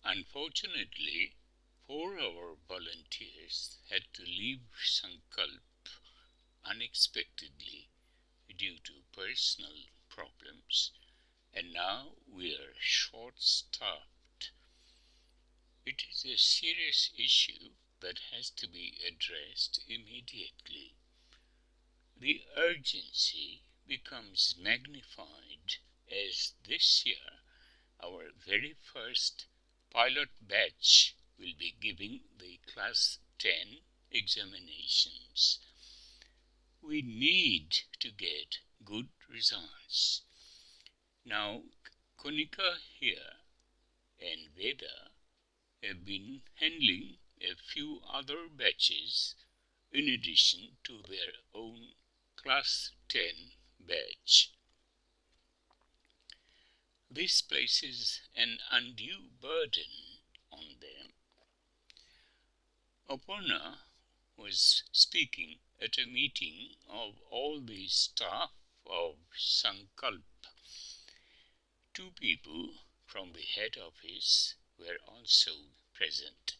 Unfortunately, 4 of our volunteers had to leave Sankalp unexpectedly due to personal problems, and now we are short-staffed. It is a serious issue that has to be addressed immediately. The urgency becomes magnified as this year our very first pilot batch will be giving the Class 10 examinations. We need to get good results. Now, Konika here and Veda have been handling a few other batches in addition to their own Class 10 batch. This places an undue burden on them. Aparna was speaking at a meeting of all the staff of Sankalp. 2 people from the head office were also present.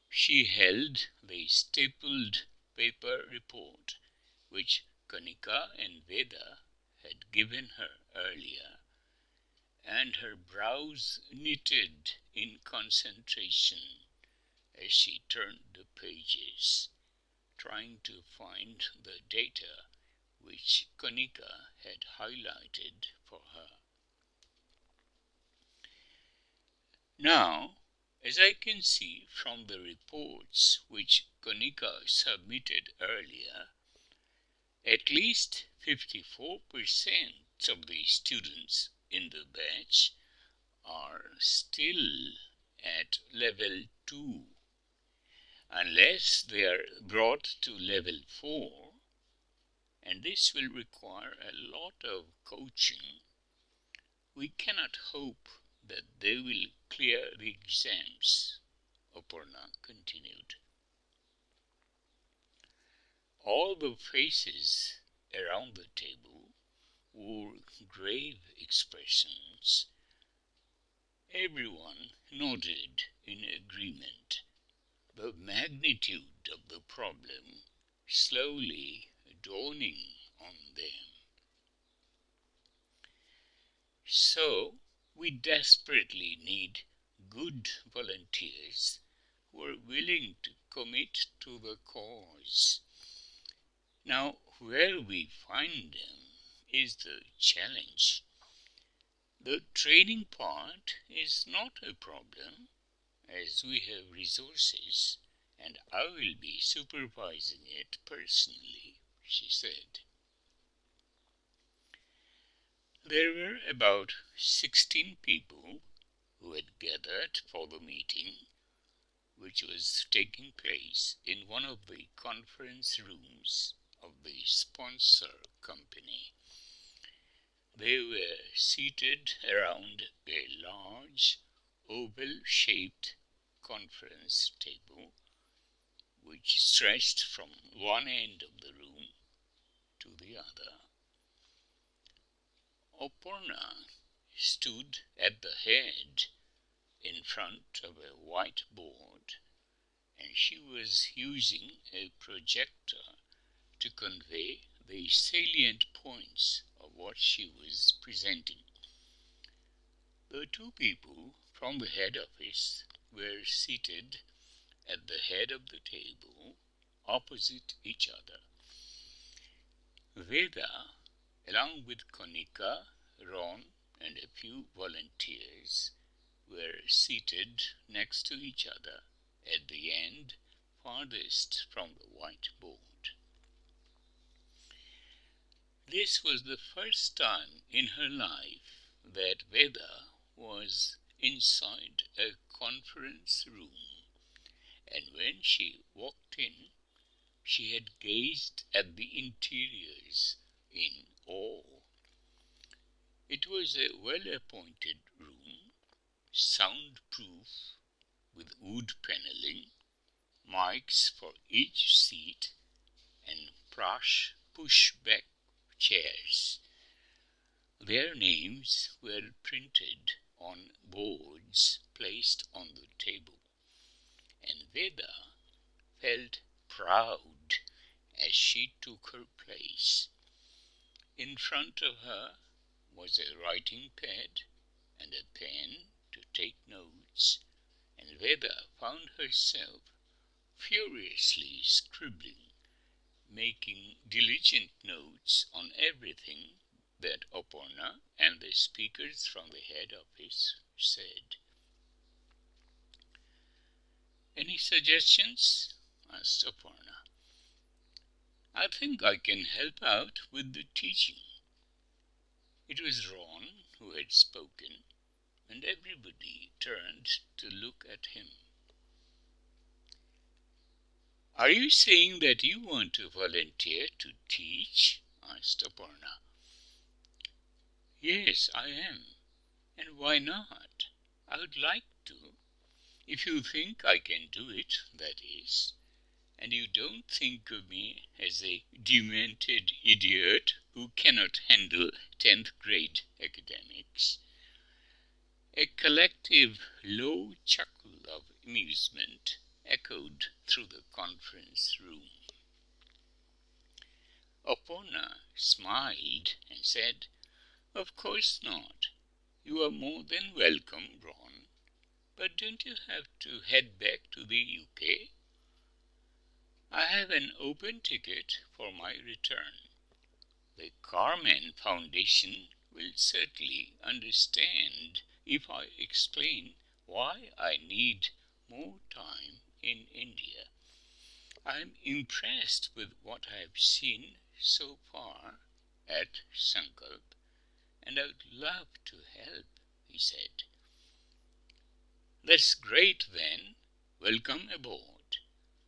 She held the stapled paper report which Kanika and Veda had given her earlier, and her brows knitted in concentration as she turned the pages, trying to find the data which Kanika had highlighted for her. Now, as I can see from the reports which Kanika submitted earlier, at least 54% of the students in the batch are still at level 2. Unless they are brought to level 4, and this will require a lot of coaching, we cannot hope that they will clear the exams, Aparna continued. All the faces around the table wore grave expressions. Everyone nodded in agreement. The magnitude of the problem slowly dawning on them. So, we desperately need good volunteers who are willing to commit to the cause. Now, where we find them is the challenge. The training part is not a problem, as we have resources, and I will be supervising it personally, she said. There were about 16 people who had gathered for the meeting, which was taking place in one of the conference rooms of the sponsor company. They were seated around a large oval-shaped conference table which stretched from one end of the room to the other. Aparna stood at the head in front of a whiteboard, and she was using a projector to convey the salient points of what she was presenting. The 2 people from the head office were seated at the head of the table opposite each other. Veda, along with Konika, Ron, and a few volunteers, were seated next to each other at the end farthest from the whiteboard. This was the first time in her life that Veda was inside a conference room, and when she walked in, she had gazed at the interiors in awe. It was a well-appointed room, soundproof, with wood paneling, mics for each seat, and plush push-back chairs. Their names were printed on boards placed on the table, and Veda felt proud as she took her place. In front of her was a writing pad and a pen to take notes, and Veda found herself furiously scribbling, making diligent notes on everything that Aparna and the speakers from the head office said. "Any suggestions?" asked Aparna. "I think I can help out with the teaching." It was Ron who had spoken, and everybody turned to look at him. "Are you saying that you want to volunteer to teach?" asked Aparna. "Yes, I am. And why not? I would like to. If you think I can do it, that is. And you don't think of me as a demented idiot who cannot handle 10th grade academics." A collective low chuckle of amusement echoed through the conference room. Aparna smiled and said, "Of course not. You are more than welcome, Ron. But don't you have to head back to the UK? I have an open ticket for my return. The Carmen Foundation will certainly understand if I explain why I need more time in India. I'm impressed with what I have seen so far at Sankalp, and I would love to help," he said. "That's great then. Welcome aboard.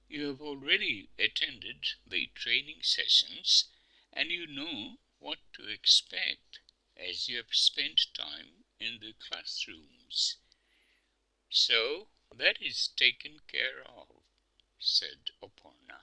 You have already attended the training sessions and you know what to expect as you have spent time in the classrooms. So that is taken care of," said Aparna.